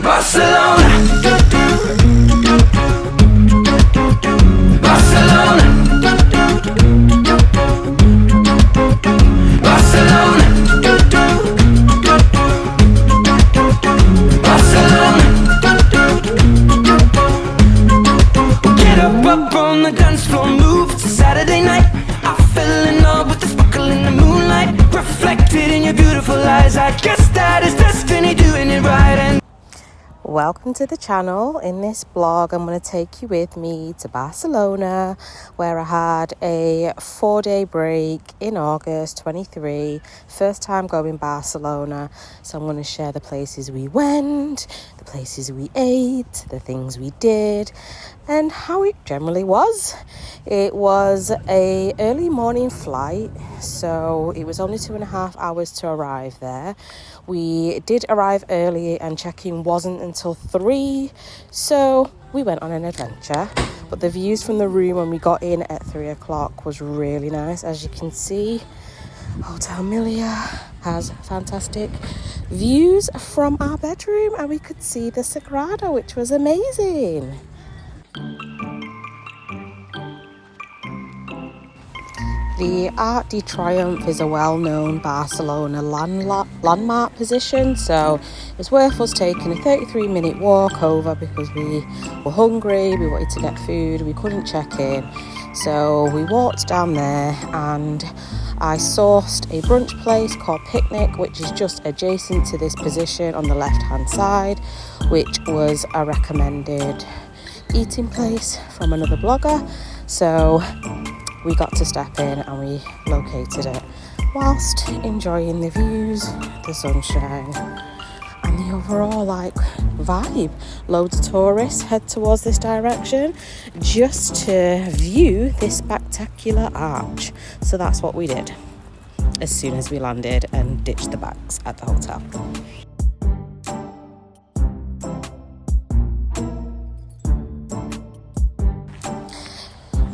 Barcelona, Barcelona, Barcelona, Barcelona. Get up on the dance floor, move. It's a Saturday night. I fell in love with the sparkle in the moonlight, reflected in your beautiful eyes. I guess that is destiny doing it right. And welcome to the channel. In this vlog I'm going to take you with me to Barcelona, where I had a 4-day break in August 23. First time going Barcelona, so I'm going to share the places we went, the places we ate, the things we did, and how it generally was. It was a early morning flight, so it was only 2.5 hours to arrive there. We did arrive early and check-in wasn't until 3, so we went on an adventure. But the views from the room when we got in at 3 o'clock was really nice. As you can see, Hotel Família has fantastic views from our bedroom, and we could see the Sagrada, which was amazing. The Arc de Triomphe is a well-known Barcelona landmark position, so it's worth us taking a 33-minute walk over because we were hungry, we wanted to get food, we couldn't check in. So we walked down there and I sourced a brunch place called Picnic, which is just adjacent to this position on the left-hand side, which was a recommended eating place from another blogger. So we got to step in and we located it whilst enjoying the views, the sunshine, and the overall vibe. Loads of tourists head towards this direction just to view this spectacular arch. So that's what we did as soon as we landed and ditched the bags at the hotel.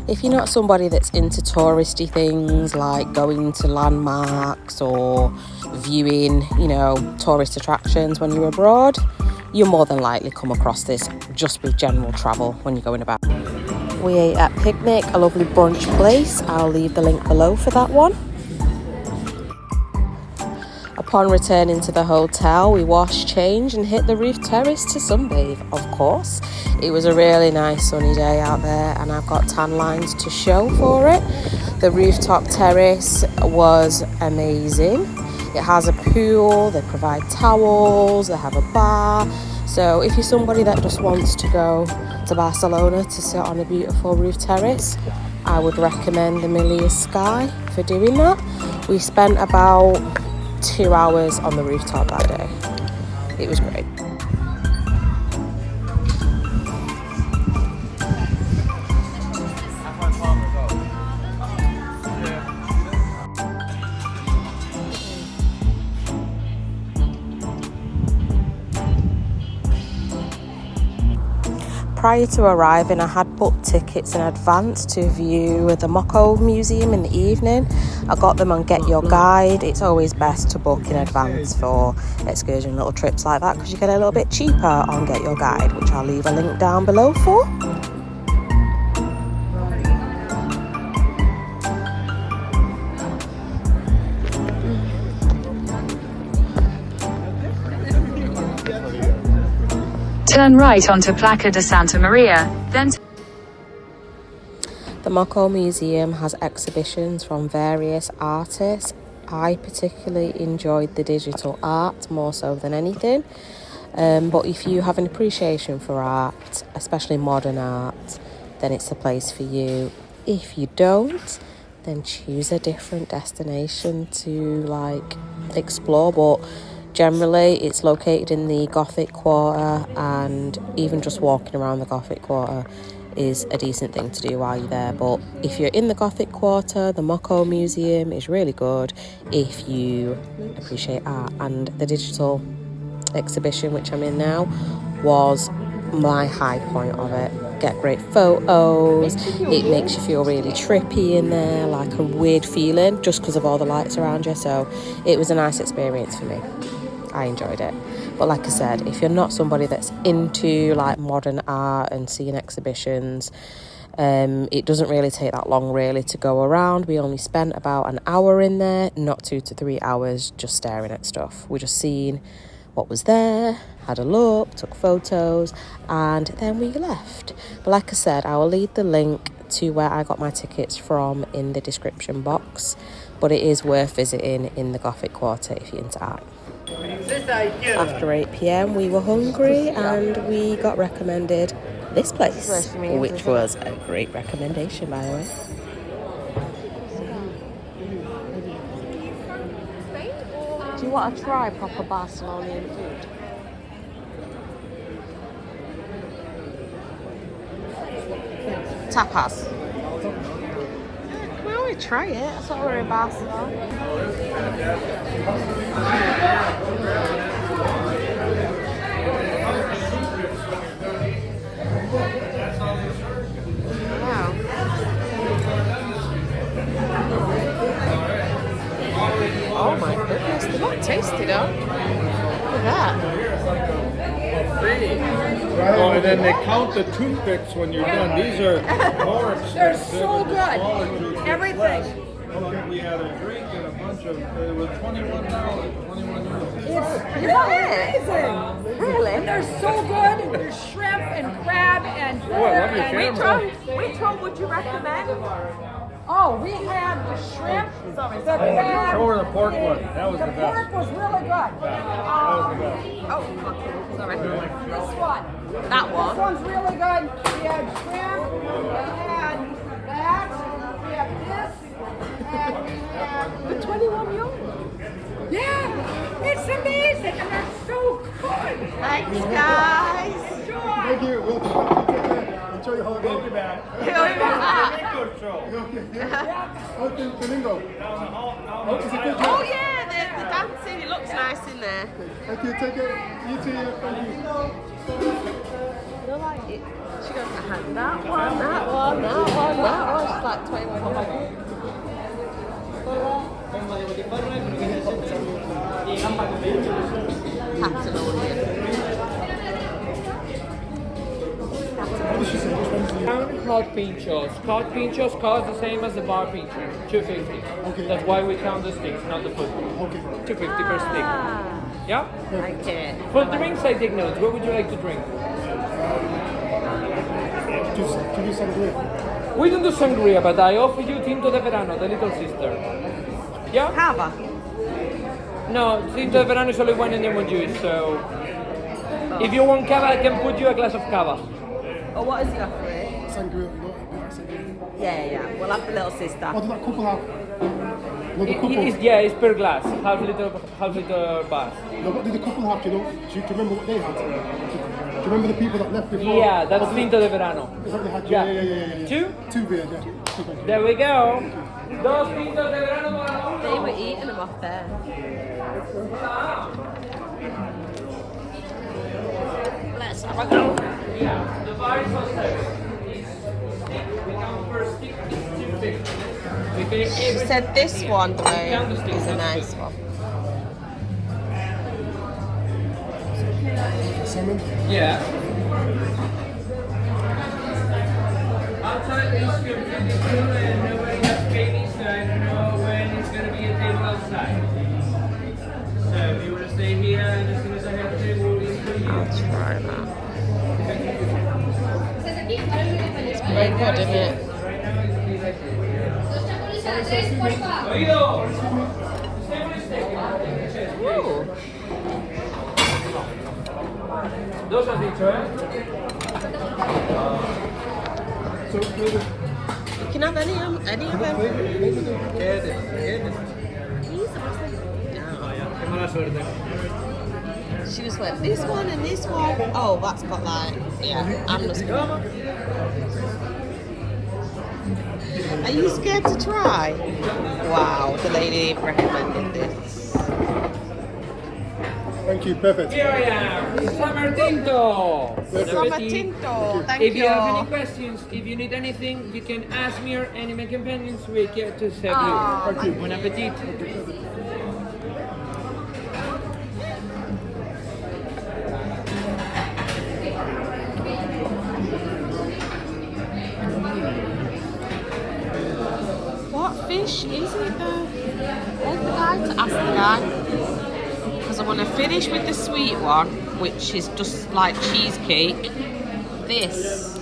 If you're not somebody that's into touristy things like going to landmarks or viewing, tourist attractions when you're abroad, you'll more than likely come across this just with general travel when you're going about. We ate at Picnic, a lovely brunch place. I'll leave the link below for that one. Upon returning to the hotel, we washed, changed and hit the roof terrace to sunbathe, of course. It was a really nice sunny day out there and I've got tan lines to show for it. The rooftop terrace was amazing. It has a pool, they provide towels, they have a bar. So if you're somebody that just wants to go to Barcelona to sit on a beautiful roof terrace, I would recommend the Emilia Sky for doing that. We spent about 2 hours on the rooftop that day. It was great. Prior to arriving, I had booked tickets in advance to view the Moco Museum in the evening. I got them on Get Your Guide. It's always best to book in advance for excursion little trips like that because you get a little bit cheaper on Get Your Guide, which I'll leave a link down below for. Turn right onto Placa de Santa Maria, then The Moco Museum has exhibitions from various artists. I particularly enjoyed the digital art more so than anything. But if you have an appreciation for art, especially modern art, then it's the place for you. If you don't, then choose a different destination to explore. But generally, it's located in the Gothic quarter, and even just walking around the Gothic quarter is a decent thing to do while you're there. But if you're in the Gothic quarter, the Moco Museum is really good if you appreciate art. And the digital exhibition, which I'm in now, was my high point of it. Get great photos, it makes you feel really trippy in there, like a weird feeling just because of all the lights around you. So it was a nice experience for me. I enjoyed it. But like I said, if you're not somebody that's into like modern art and seeing exhibitions, it doesn't really take that long really to go around. We only spent about an hour in there, not 2 to 3 hours just staring at stuff. We just seen what was there, had a look, took photos, and then we left. But like I said, I will leave the link to where I got my tickets from in the description box, but it is worth visiting in the Gothic quarter if you're into art. After 8 p.m. we were hungry and we got recommended this place, which was a great recommendation, by the way. Do you want to try proper Barcelonian food? Tapas. Well, we try it. That's what we're in Barcelona. Wow. Oh my goodness, they're not tasty though. Look at that. Oh, and then they count the toothpicks when you're done. These are more expensive. They're so good. Everything. We had a drink and a bunch of, it was $21, 21 euros. It's amazing. Really? And they're so good. There's shrimp and crab and Which one would you recommend? oh, we had the shrimp, the crab. Or the pork one. That was the The best. pork was really good. That was the best. Oh, sorry. This one. That This one. one's really good. We had shrimp, we had that, we had this, and we had... For 21 euros. Yeah, it's amazing, and they're so good. Thanks, guys. Enjoy. Thank you. We'll take care. Enjoy your holiday. We'll be back. Good show. Okay, Domingo. Oh, is it good? Oh yeah, the dancing. It looks nice in there. Thank you. Take care. You too. Thank you. I like it. She goes, I had that one, that one, that one, that one. She's like 21 euros. Called Pintxos. Called Pintxos cost the same as the bar Pintxo, 250. Okay. That's why we count the sticks, not the food. Okay. 250 per stick. Yeah? Like it. For drinks, I take notes. What would you like to drink? Just give you some drink. We don't do sangria, but I offer you Tinto de Verano, the little sister. Yeah? Cava. No, Tinto de Verano is only one in lemon juice, so... If you want cava, I can put you a glass of cava. Oh, what is he offering? Sangria. You know, sangria. Yeah. We'll have the little sister. What did that couple have? No, the couple. It's per glass, half liter bar. No, what did the couple have? Do you remember what they had? Do you remember the people that left before? Yeah, that's Tinto de Verano. Is that what they had? Yeah. Yeah. Two? Two beers, yeah. Thank you. There we go. Dos Tintos de Verano para uno. They were eating them off there. Let's have a go. Yeah, the bar is on 7. We count per stick, it's 250. She said this one, though, Count the sticks, is a not the nice sticks. one. Salmon? Yeah. Outside is your table and nobody has babies, so I don't know when it's going to be a table outside. So if you want to stay here, and as soon as I have a table, we'll be for you. Try that. It's very good, isn't it? Oído. Ooh. Dos has dicho, ¿eh? You can have any of them. Qué mala suerte. She just went, this one and this one. Oh, that's got like, yeah, I'm just gonna... Are you scared to try? Wow, the lady recommended this. Thank you, perfect. Here I am, Summer Tinto. Summer Tinto, thank If you. you have any questions, if you need anything, you can ask me or any of my companions. We're here to serve you. Thank you. Bon appetit. finish, is it though? I'd like to ask the guy. Because I want to finish with the sweet one, which is just like cheesecake. This is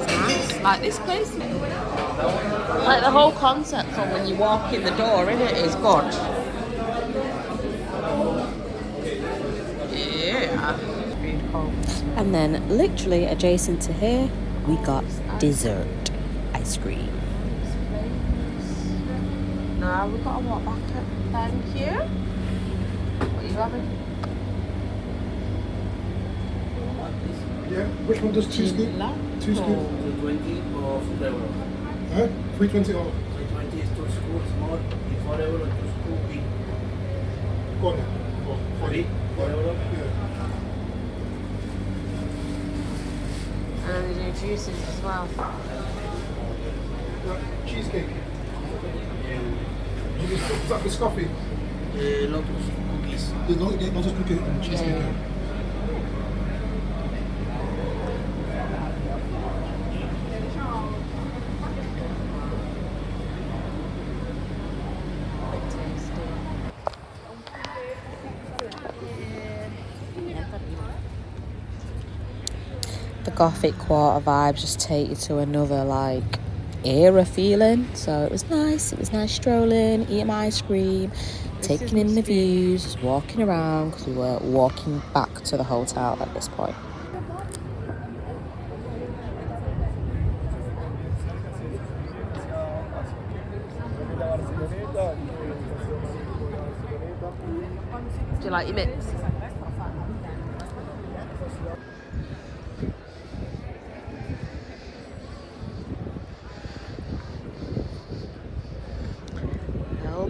nice. Like this place. Like the whole concept from when you walk in the door, innit, is good. Yeah. And then literally adjacent to here, we got dessert ice cream. Now we've got to walk back up. Thank you. What are you having? Yeah, which one does 2 scoop? 2 scoop? 320 or 4 euro. Huh? 320 or? 320 is 2 scoops more, 4 euro, 2 scoop big. Go on then. 4 euro. Yeah. And they do juices as well. Cheesecake. Is that biscotti? Lotus cookies. The Lotus cookie and cheesecake. Yeah. The Gothic Quarter vibes just take you to another like era feeling. So it was nice strolling, eating my ice cream, taking in the views, just walking around because we were walking back to the hotel at this point. Do you like your mix?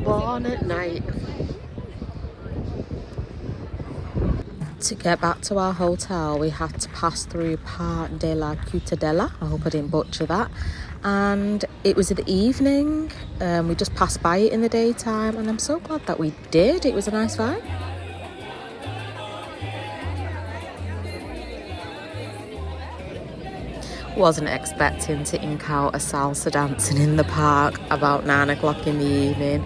Born at night. To get back to our hotel, we had to pass through Parc de la Cuitadella. I hope I didn't butcher that. And it was in the evening. We just passed by it in the daytime, and I'm so glad that we did. It was a nice vibe. Wasn't expecting to encounter salsa dancing in the park about 9 o'clock in the evening,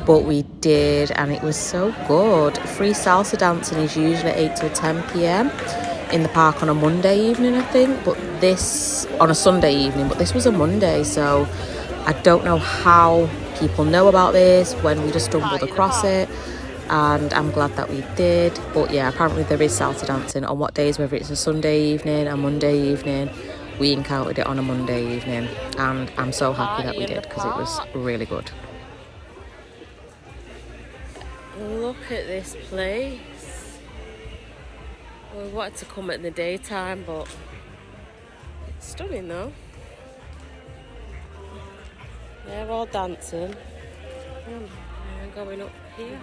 but we did, and it was so good. Free salsa dancing is usually 8 till 10 p.m. in the park on a Monday evening, I think, but this on a Sunday evening, but this was a Monday, so I don't know how people know about this when we just stumbled across it, and I'm glad that we did. But yeah, apparently there is salsa dancing on what days, whether it's a Sunday evening, a Monday evening. We encountered it on a Monday evening, and I'm so happy that we did because it was really good. Look at this place. Well, we wanted to come in the daytime, but it's stunning though. They're all dancing. And going up here.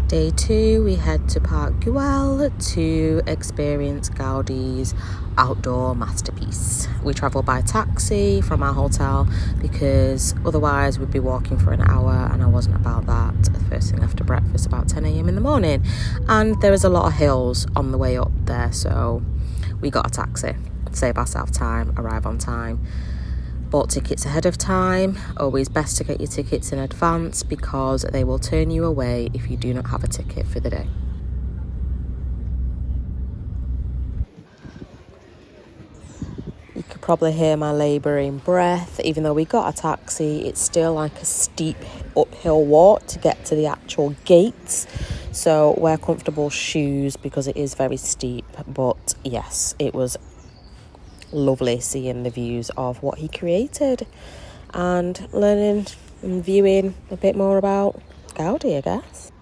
Day 2, we head to Parc Güell to experience Gaudi's outdoor masterpiece. We travel by taxi from our hotel because otherwise we'd be walking for an hour, and I wasn't about that. The first thing after breakfast, about 10 a.m. in the morning, and there is a lot of hills on the way up there, so we got a taxi, save ourselves time, arrive on time. Bought tickets ahead of time. Always best to get your tickets in advance because they will turn you away if you do not have a ticket for the day. You could probably hear my labouring breath. Even though we got a taxi, it's still like a steep uphill walk to get to the actual gates. So wear comfortable shoes because it is very steep. But yes, it was lovely seeing the views of what he created and learning and viewing a bit more about Gaudi, I guess.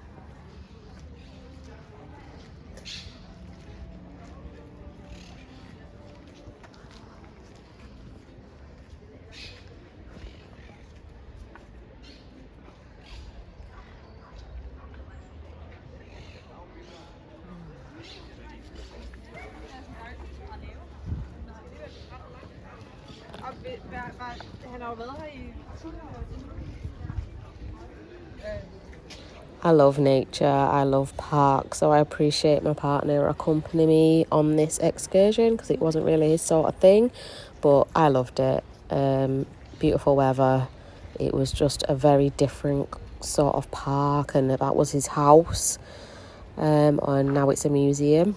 Han har jo været her i 20 I love nature, I love parks, so I appreciate my partner accompanying me on this excursion because it wasn't really his sort of thing, but I loved it. Beautiful weather. It was just a very different sort of park, and that was his house, and now it's a museum.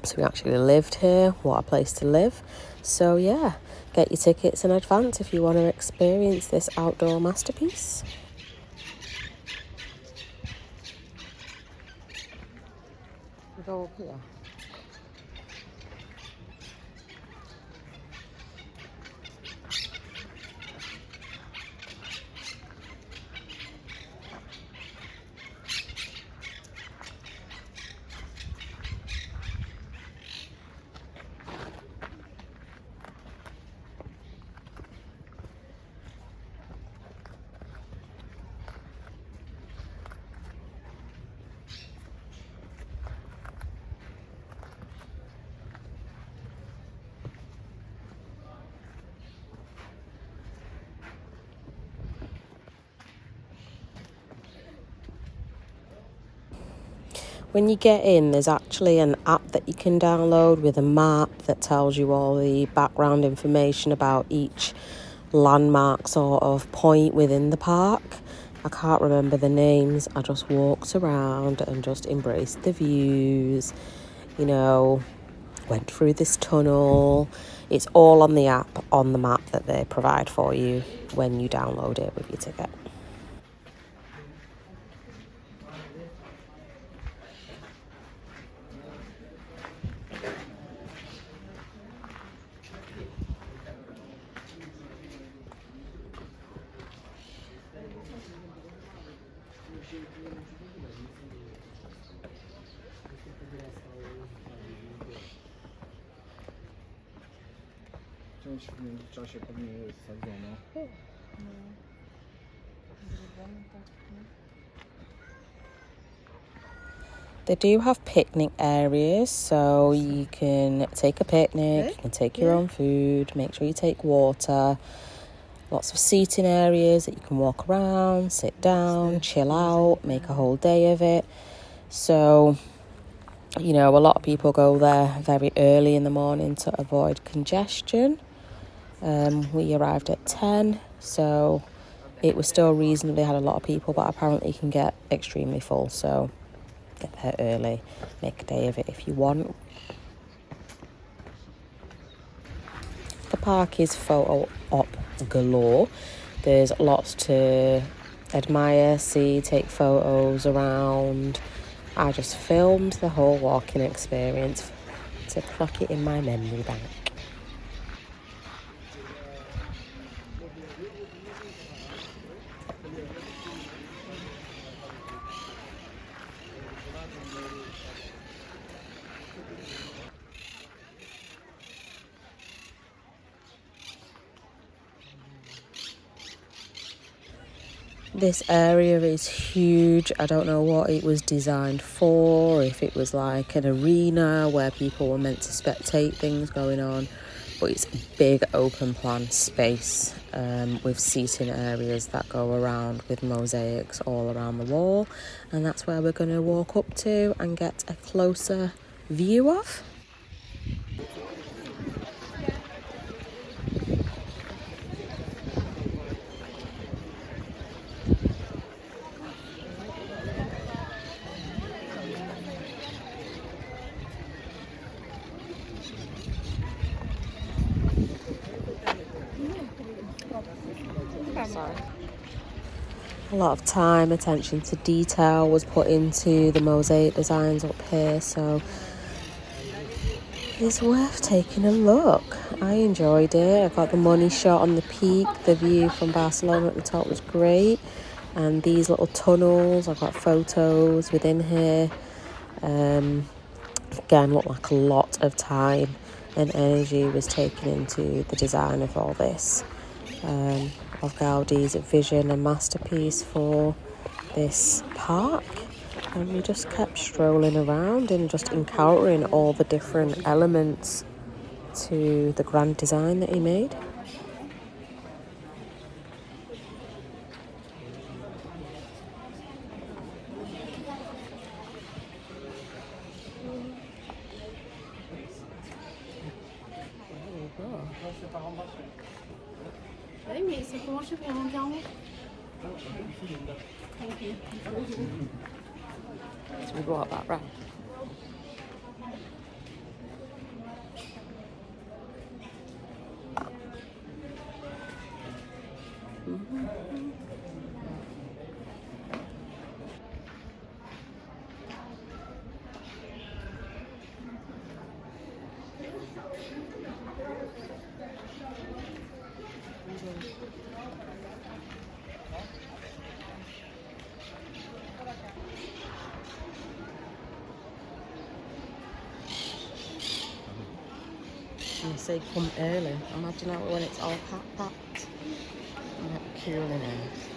So we actually lived here. What a place to live. So yeah, get your tickets in advance if you want to experience this outdoor masterpiece. Go up here. When you get in, there's actually an app that you can download with a map that tells you all the background information about each landmark sort of point within the park. I can't remember the names. I just walked around and just embraced the views, you know, went through this tunnel. It's all on the app, on the map that they provide for you when you download it with your ticket. W czasie pewnie jest sadzone. They do have picnic areas, so you can take a picnic, you can take your own food, make sure you take water. Lots of seating areas that you can walk around, sit down, chill out, make a whole day of it. So, you know, a lot of people go there very early in the morning to avoid congestion. We arrived at 10, so it was still reasonably, had a lot of people, but apparently you can get extremely full, so get there early, make a day of it if you want. The park is photo op galore. There's lots to admire, see, take photos around. I just filmed the whole walking experience to clock it in my memory bank. This area is huge. I don't know what it was designed for, if it was like an arena where people were meant to spectate things going on, but it's a big open plan space with seating areas that go around with mosaics all around the wall, and that's where we're going to walk up to and get a closer view of. A lot of time, attention to detail was put into the mosaic designs up here, so it's worth taking a look. I enjoyed it. I got the money shot on the peak. The view from Barcelona at the top was great, and these little tunnels, I got photos within here. Again, looked like a lot of time and energy was taken into the design of all this. Of Gaudi's vision and masterpiece for this park, and we just kept strolling around and just encountering all the different elements to the grand design that he made. So we brought that round. And they say come early. Imagine how when it's all packed. And how cool it is.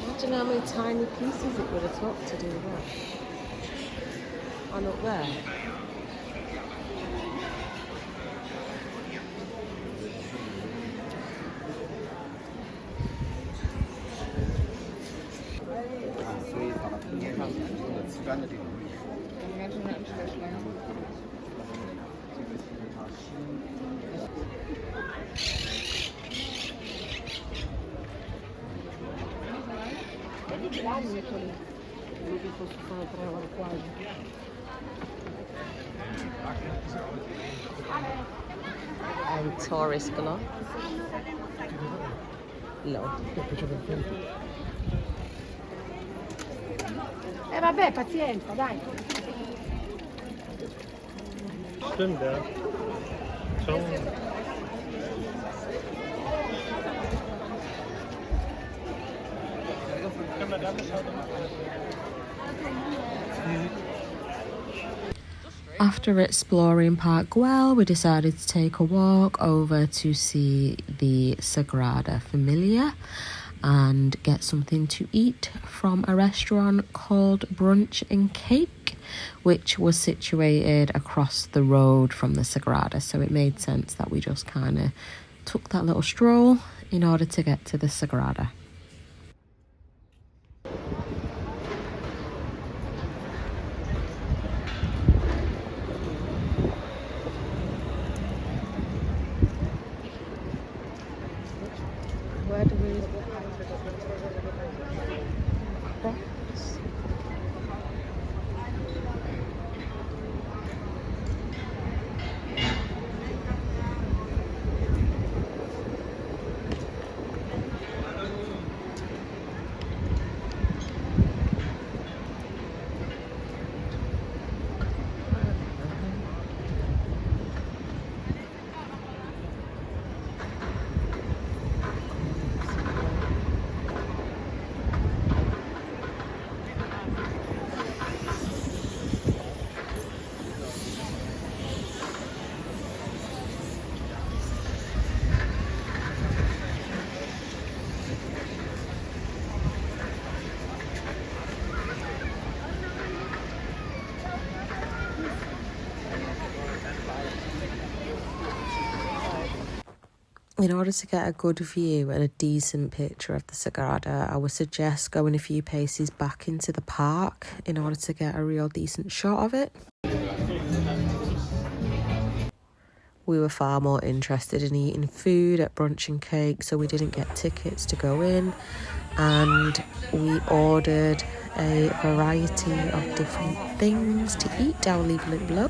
Imagine how many tiny pieces it would have took to do that. And up there. And tourist galore. No. Vabbè, pazienza, dai. Stimmt, ja. Schau. After exploring Parc well, we decided to take a walk over to see the Sagrada Familia and get something to eat from a restaurant called Brunch and Cake, which was situated across the road from the Sagrada. So it made sense that we just kind of took that little stroll in order to get to the Sagrada. Where do we cross? In order to get a good view and a decent picture of the Sagrada, I would suggest going a few paces back into the park in order to get a real decent shot of it. We were far more interested in eating food at Brunch and Cake, so we didn't get tickets to go in, and we ordered a variety of different things to eat. I'll leave a link below.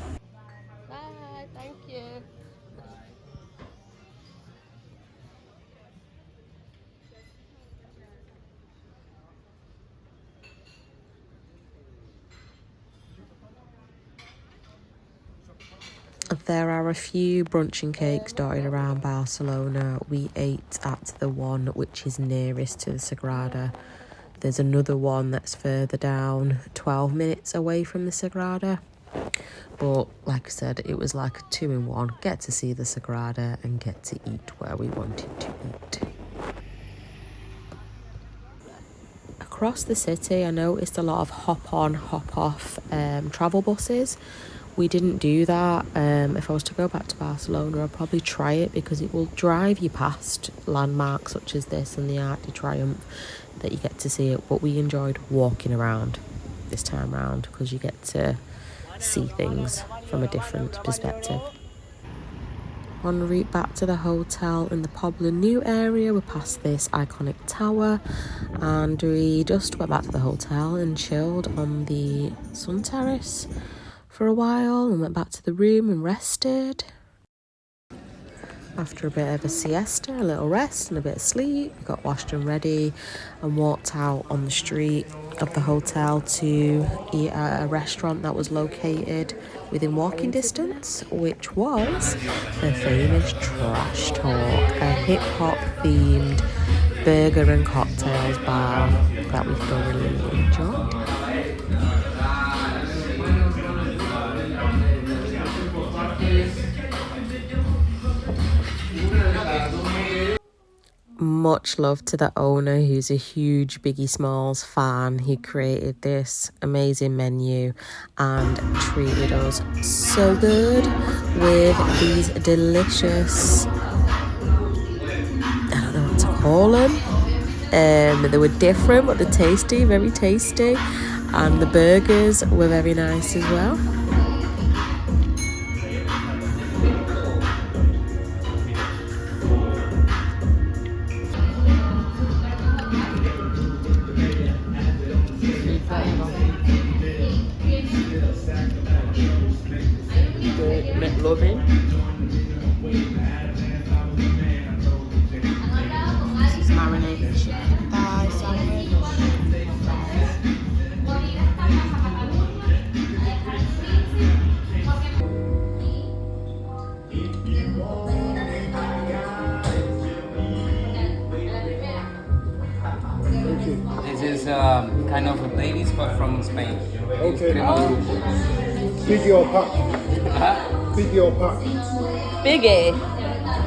Bye, thank you. There are a few brunch and cakes dotted around Barcelona. We ate at the one which is nearest to the Sagrada. There's another one that's further down, 12 minutes away from the Sagrada. But like I said, it was like a 2-in-1. Get to see the Sagrada and get to eat where we wanted to eat. Across the city, I noticed a lot of hop-on, hop-off travel buses. We didn't do that. If I was to go back to Barcelona, I'd probably try it because it will drive you past landmarks such as this and the Arc de Triomphe that you get to see it. But we enjoyed walking around this time round because you get to see things from a different perspective. En route back to the hotel in the Poblenou area, we passed this iconic tower and we just went back to the hotel and chilled on the sun terrace for a while and went back to the room and rested. After a bit of a siesta, a little rest and a bit of sleep, we got washed and ready and walked out on the street of the hotel to eat at a restaurant that was located within walking distance, which was the famous Trash Talk, a hip-hop themed burger and cocktails bar that we thoroughly enjoyed. Much love to the owner, who's a huge Biggie Smalls fan. He created this amazing menu and treated us so good with these delicious, I don't know what to call them. They were different, but they're tasty, very tasty. And the burgers were very nice as well. Loving. This is marinated chicken thigh sandwich. This is kind of a Baileys, but from Spain. Okay. Cremat. Biggie or pack? Biggie or pack? Biggie.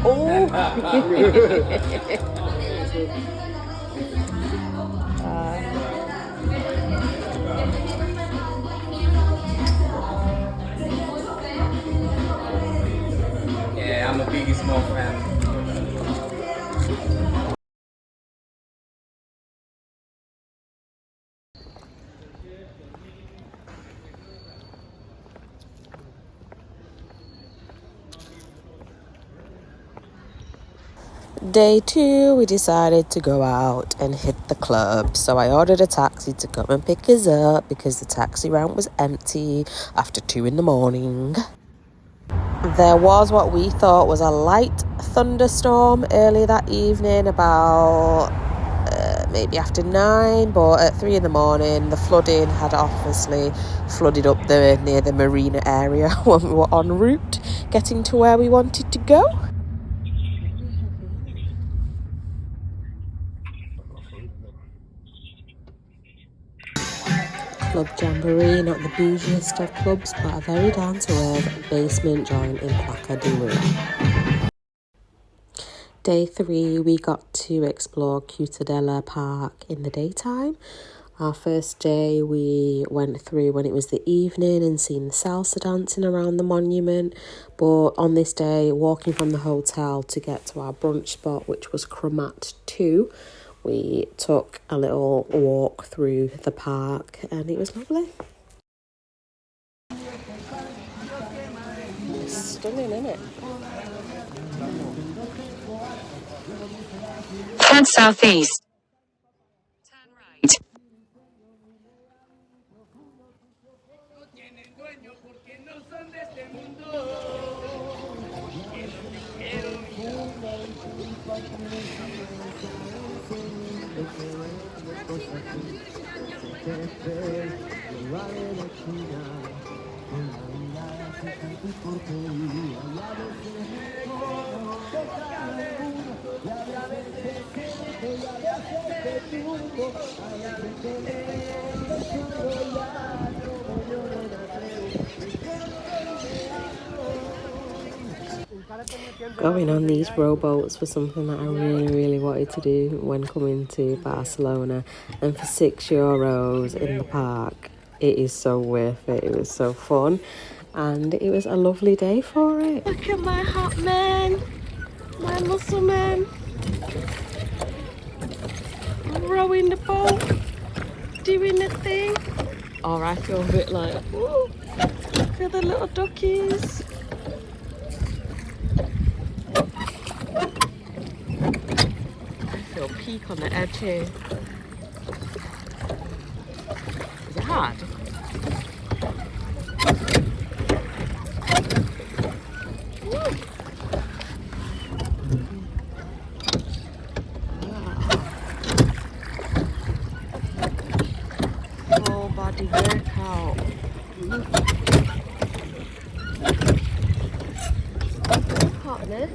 Oh. Yeah, I'm a Biggie Small fan. Day 2, we decided to go out and hit the club. So I ordered a taxi to come and pick us up because the taxi rank was empty after 2 in the morning. There was what we thought was a light thunderstorm early that evening, about maybe after 9, but at 3 in the morning the flooding had obviously flooded up near the marina area when we were en route getting to where we wanted to go. Club Jamboree, not the bougiest of clubs, but a very down-to-earth basement joint in Placa Reil. Day 3, we got to explore Cuitadella Parc in the daytime. Our first day, we went through when it was the evening and seen the salsa dancing around the monument. But on this day, walking from the hotel to get to our brunch spot, which was Cremat 2, we took a little walk through the park and it was lovely. Stunning, isn't it? Head southeast. Turn right. Going on these rowboats was something that I really wanted to do when coming to Barcelona, and for €6 in the park, it is so worth it. It was so fun and it was a lovely day for it. Look at my hot man, my muscle man, rowing the boat, doing the thing. Or I feel a bit like, ooh, look at the little duckies. Little peak on the edge here. Is it hard? Full body workout. Hotness.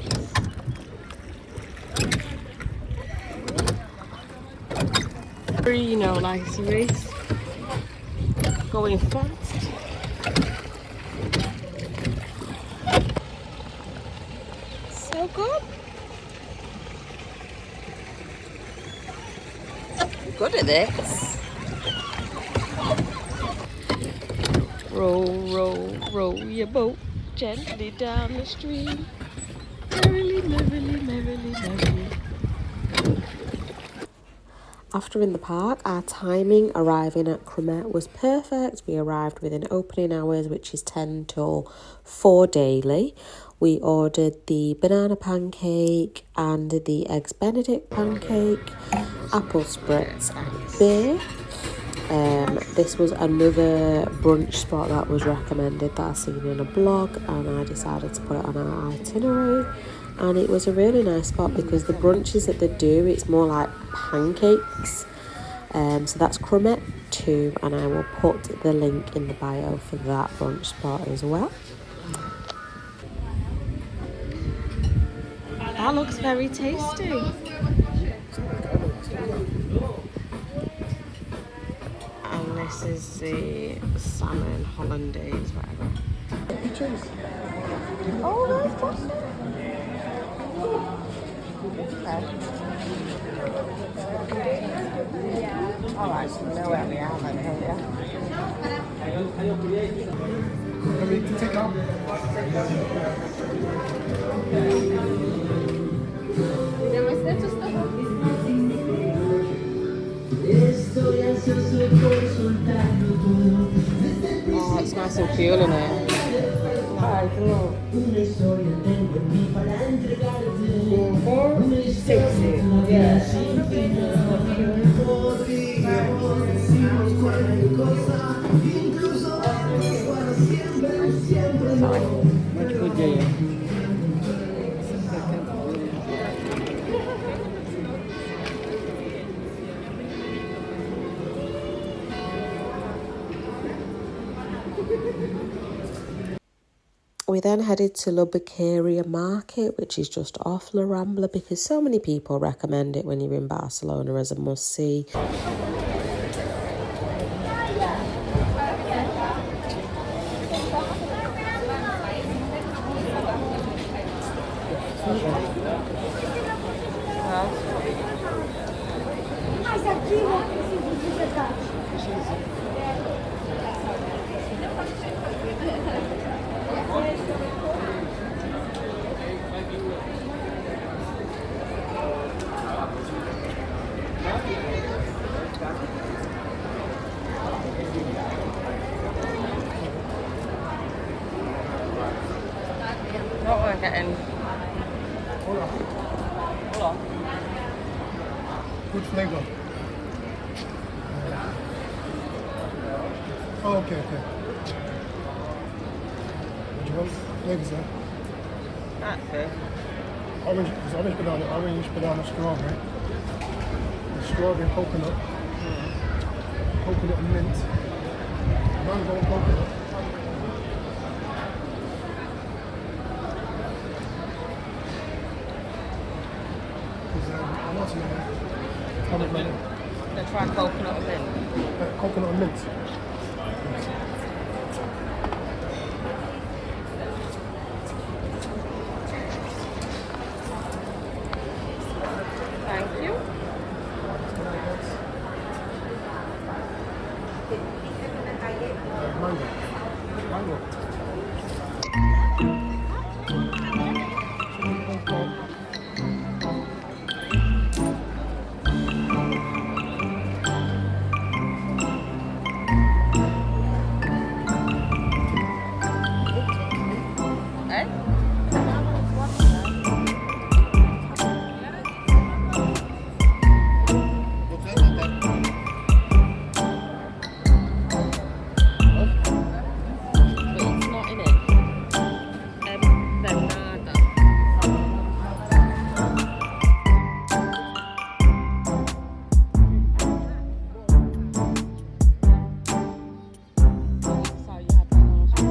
You know, like it's a race. Going fast. So good. I'm good at this. Row, row, row your boat gently down the stream. Merrily, merrily, merrily, merrily. After in the park, our timing arriving at Cremat was perfect. We arrived within opening hours, which is 10 till 4 daily. We ordered the banana pancake and the eggs Benedict pancake, apple spritz and beer. This was another brunch spot that was recommended that I seen in a blog, and I decided to put it on our itinerary. And it was a really nice spot because the brunches that they do, it's more like pancakes. So that's Cremat 2, and I will put the link in the bio for that brunch spot as well. That looks very tasty. And this is the salmon hollandaise, whatever. Oh, that's awesome. Alright, so we know where we are then, don't we? Can we take out? Oh, it's nice and cool in here. We then headed to Boquria Market, which is just off La Rambla, because so many people recommend it when you're in Barcelona as a must-see. What we're getting? Hold on. Which flavor? Oh, okay. What do you want? Flavors there? That's it. Orange banana, strawberry. Strawberry and coconut. Coconut and mint. Mango and coconut. Pomegranate. Let's try coconut and mint. Coconut and mint. Thank you. Mango. Mango. Eh? But it's not in it. Bernarda. So you had bananas.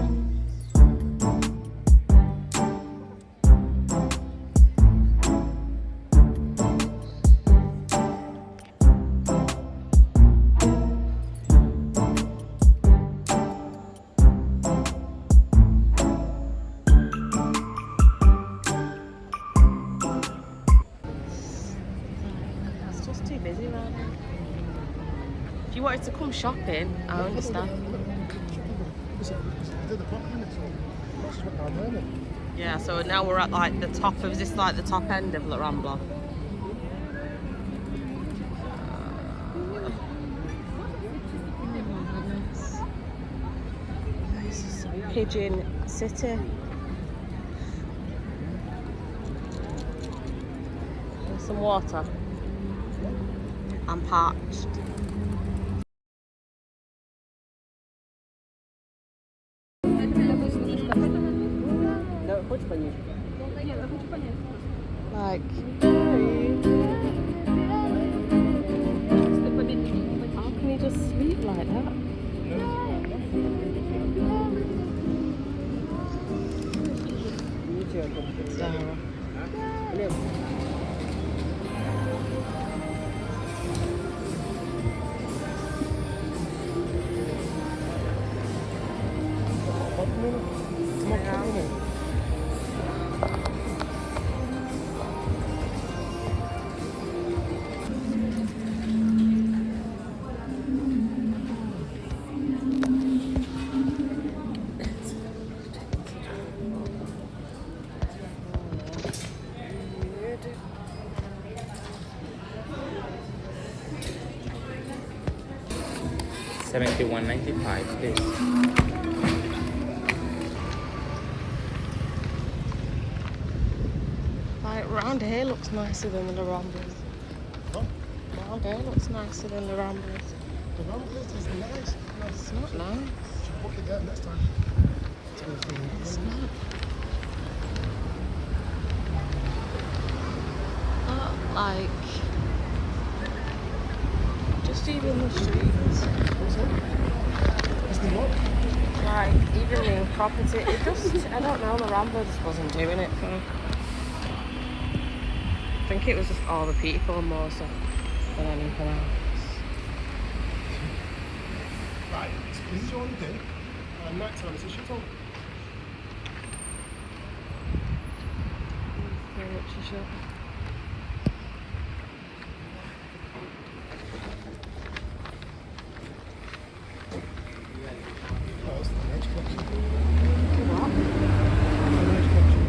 It's just too busy right now. If you wanted to come shopping, I understand. Yeah, so now we're at like the top of, is this like the top end of La Rambla? Pigeon City. There's some water. I'm parched. Like, how can you just sleep like that? Zara. $71.95, please. Like, round here looks nicer than the Ramblas. What? Round here looks nicer than the Ramblas. The Ramblas is nice. It's not nice. Should book it there next time. It's not. Not like, just even the streets. Is the what? Like, even the property, it just, I don't know, the Rambla just wasn't doing it for me. I think it was just all the people more so than anything else. Right, this is your only day. Night time, is it shit on? Very much a shit. Oh, it's the Edge collection. What? The Edge collection.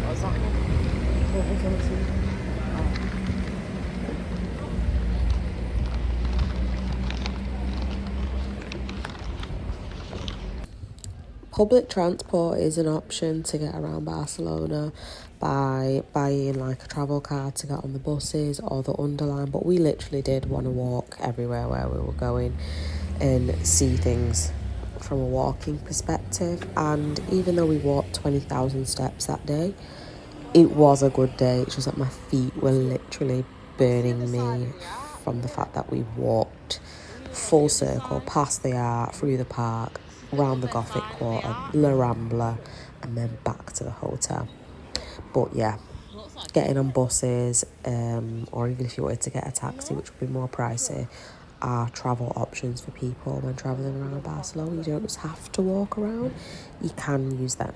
What's that? Oh, what's on it? Public transport is an option to get around Barcelona by buying like a travel card to get on the buses or the underline, but we literally did want to walk everywhere where we were going and see things from a walking perspective. And even though we walked 20,000 steps that day, it was a good day. It's just that my feet were literally burning me from the fact that we walked full circle past the art, through the park, round the Gothic quarter, La Rambla, and then back to the hotel. But yeah, getting on buses, or even if you wanted to get a taxi, which would be more pricey, are travel options for people when travelling around Barcelona. You don't just have to walk around, you can use them.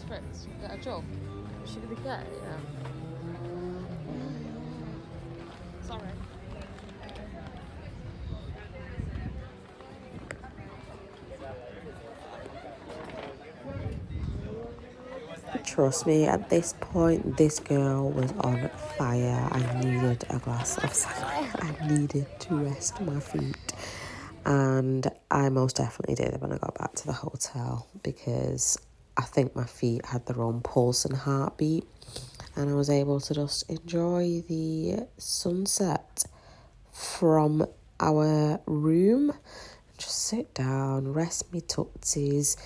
Fritz, get a job. Should we get it? Yeah. Sorry. Trust me, at this point, this girl was on fire. I needed a glass of sangria. I needed to rest my feet. And I most definitely did when I got back to the hotel, because I think my feet had their own pulse and heartbeat. And I was able to just enjoy the sunset from our room. Just sit down, rest me tootsies,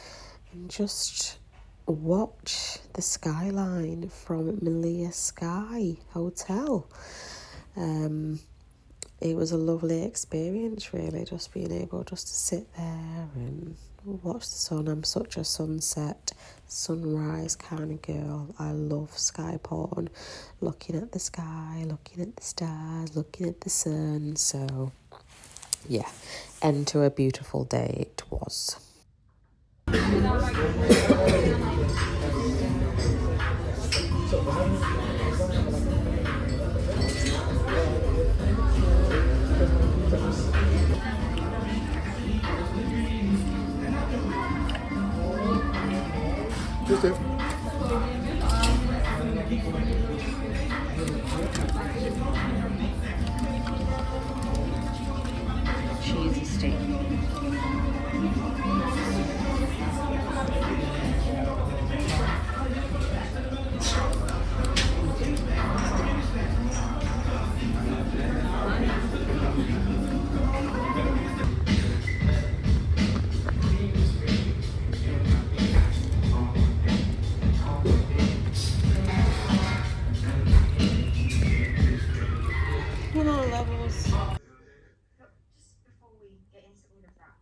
and just watch the skyline from Melia Sky Hotel. It was a lovely experience, really, just being able just to sit there and watch the sun. I'm such a sunset, sunrise kind of girl. I love sky porn, looking at the sky, looking at the stars, looking at the sun. So, yeah, end to a beautiful day it was. Just it. Cheesy steak. Levels. Just before we get into all of that,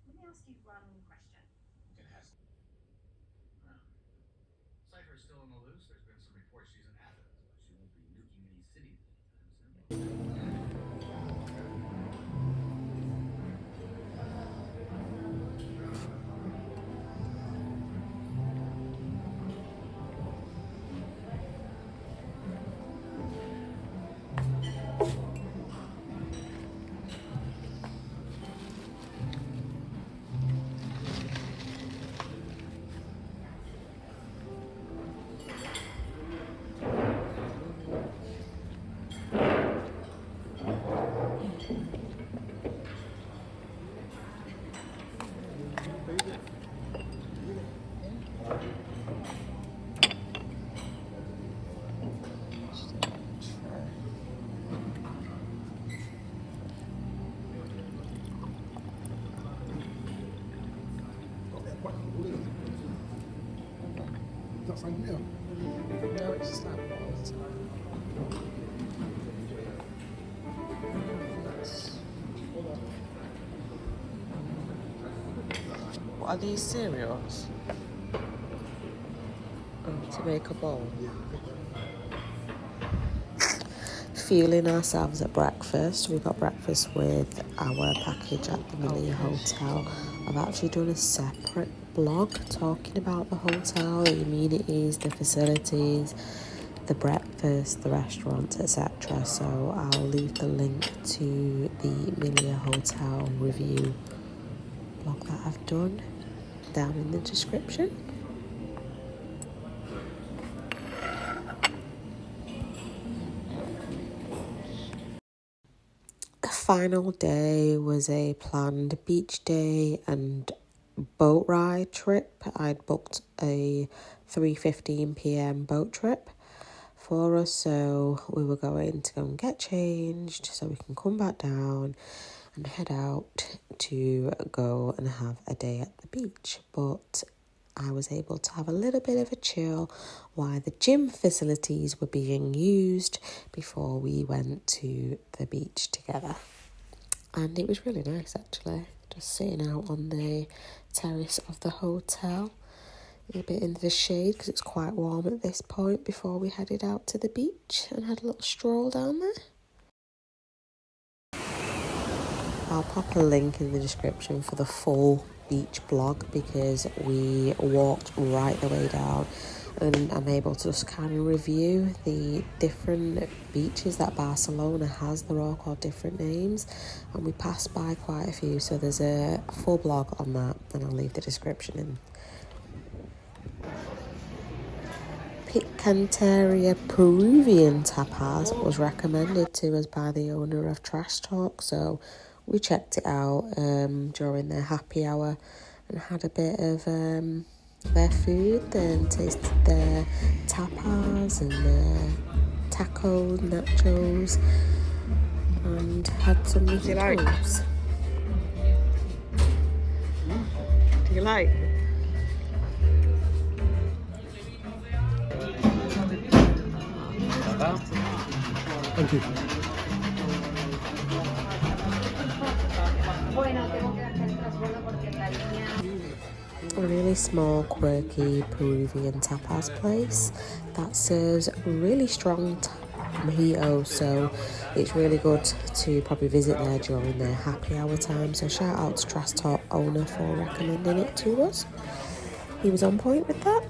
let me ask you one question. Cypher is still on the loose. There's been some reports she's in Athens, but she won't be nuking any cities anytime soon. Is that sangria? No, it's just like what are these cereals? Oh, to make a bowl. Fueling ourselves at breakfast. We got breakfast with our package at the Minnie Hotel. I've actually done a separate blog talking about the hotel, the amenities, the facilities, the breakfast, the restaurants, etc. So I'll leave the link to the Minnie Hotel review blog that I've done down in the description. Final day was a planned beach day and boat ride trip. I'd booked a 3:15 p.m. boat trip for us, so we were going to go and get changed so we can come back down and head out to go and have a day at the beach. But I was able to have a little bit of a chill while the gym facilities were being used before we went to the beach together. And it was really nice, actually, just sitting out on the terrace of the hotel, a bit in the shade because it's quite warm at this point before we headed out to the beach and had a little stroll down there. I'll pop a link in the description for the full beach blog because we walked right the way down, and I'm able to just kind of review the different beaches that Barcelona has. They're all called different names, and we passed by quite a few, so there's a full blog on that, and I'll leave the description in. Picanteria Peruvian tapas was recommended to us by the owner of Trash Talk, so we checked it out during their happy hour and had a bit of their food and tasted their tapas and their tacos, nachos, and had some mojitos. Do you like? Thank you. A really small, quirky Peruvian tapas place that serves really strong mojitos, so it's really good to probably visit there during their happy hour time. So shout out to Trash Talk owner for recommending it to us. He was on point with that.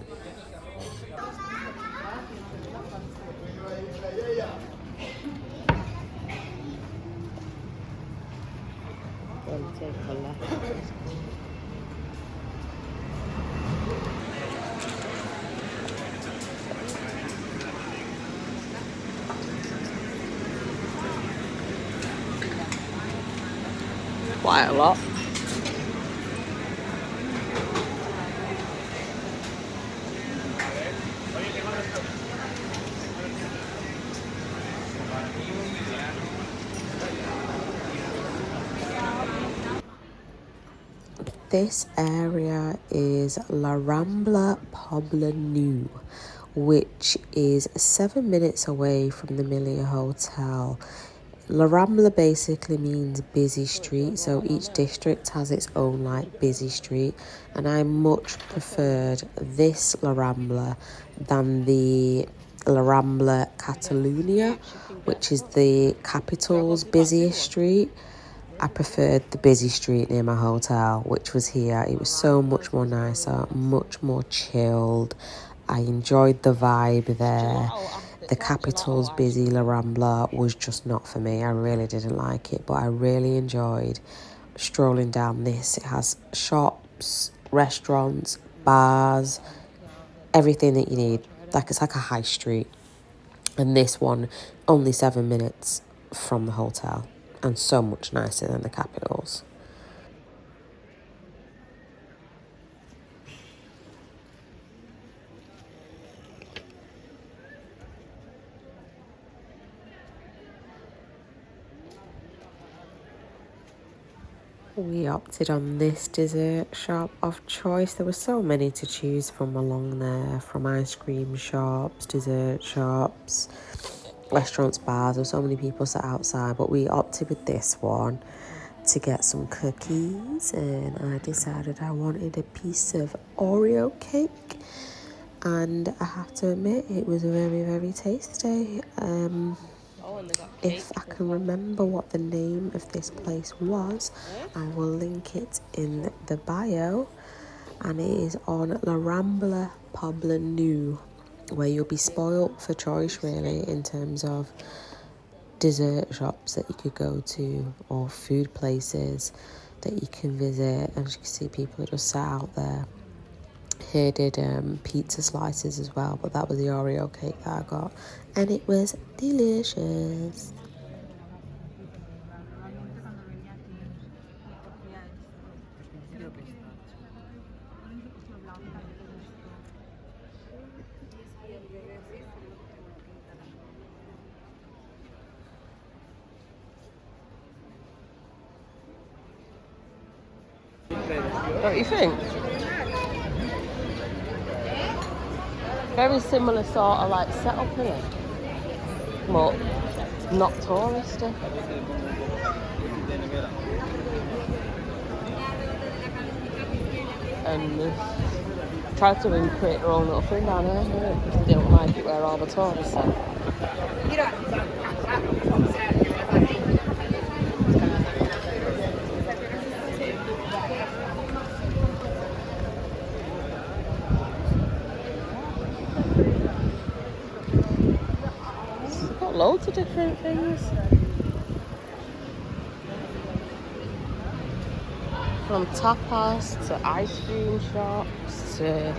Quite a lot. This area is La Rambla Poblenou, which is 7 minutes away from the Milia Hotel. La Rambla basically means busy street, so each district has its own like busy street, and I much preferred this La Rambla than the La Rambla Catalunya, which is the capital's busiest street. I preferred the busy street near my hotel, which was here. It was so much more nicer, much more chilled. I enjoyed the vibe there. The capital's busy La Rambla was just not for me. I really didn't like it, but I really enjoyed strolling down this. It has shops, restaurants, bars, everything that you need. It's like a high street. And this one, only 7 minutes from the hotel, and so much nicer than the capitals. We opted on this dessert shop of choice. There were so many to choose from along there, from ice cream shops, dessert shops, restaurants, bars. There were so many people sat outside, but we opted with this one to get some cookies, and I decided I wanted a piece of Oreo cake, and I have to admit it was very, very tasty. If I can remember what the name of this place was, I will link it in the bio, and it is on La Rambla Poblenou, where you'll be spoilt for choice really in terms of dessert shops that you could go to or food places that you can visit. And you can see people that just sat out there. Here did pizza slices as well, but that was the Oreo cake that I got, and it was delicious. Don't you think? Very similar sort of like setup here, but not touristy. And Tried to create their own little thing down there, because they don't like it where all the tourists are. Got loads of different things. From tapas to ice cream shops to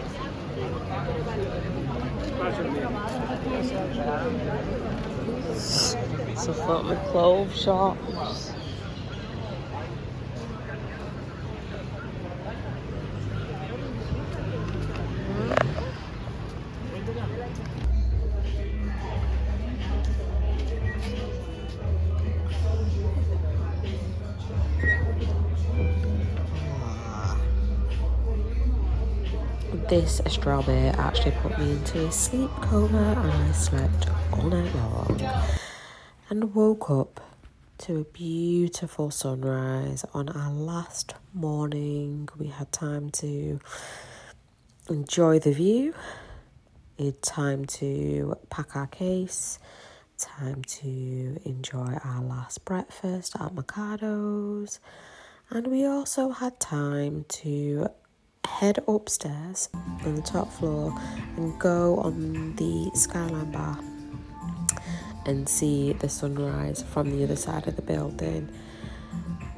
stuff like my clothes shops. This strawberry actually put me into a sleep coma and I slept all night long and woke up to a beautiful sunrise on our last morning. We had time to enjoy the view, we had time to pack our case, time to enjoy our last breakfast at Mojitos, and we also had time to head upstairs on the top floor and go on the skyline bar and see the sunrise from the other side of the building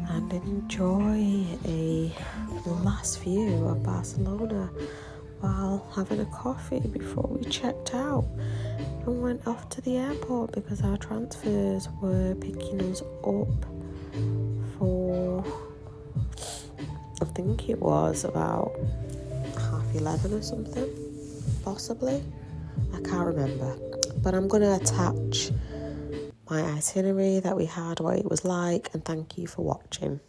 and enjoy a last view of Barcelona while having a coffee before we checked out and went off to the airport because our transfers were picking us up for, I think it was about 11:30 or something, possibly. I can't remember. But I'm going to attach my itinerary that we had, what it was like, and thank you for watching.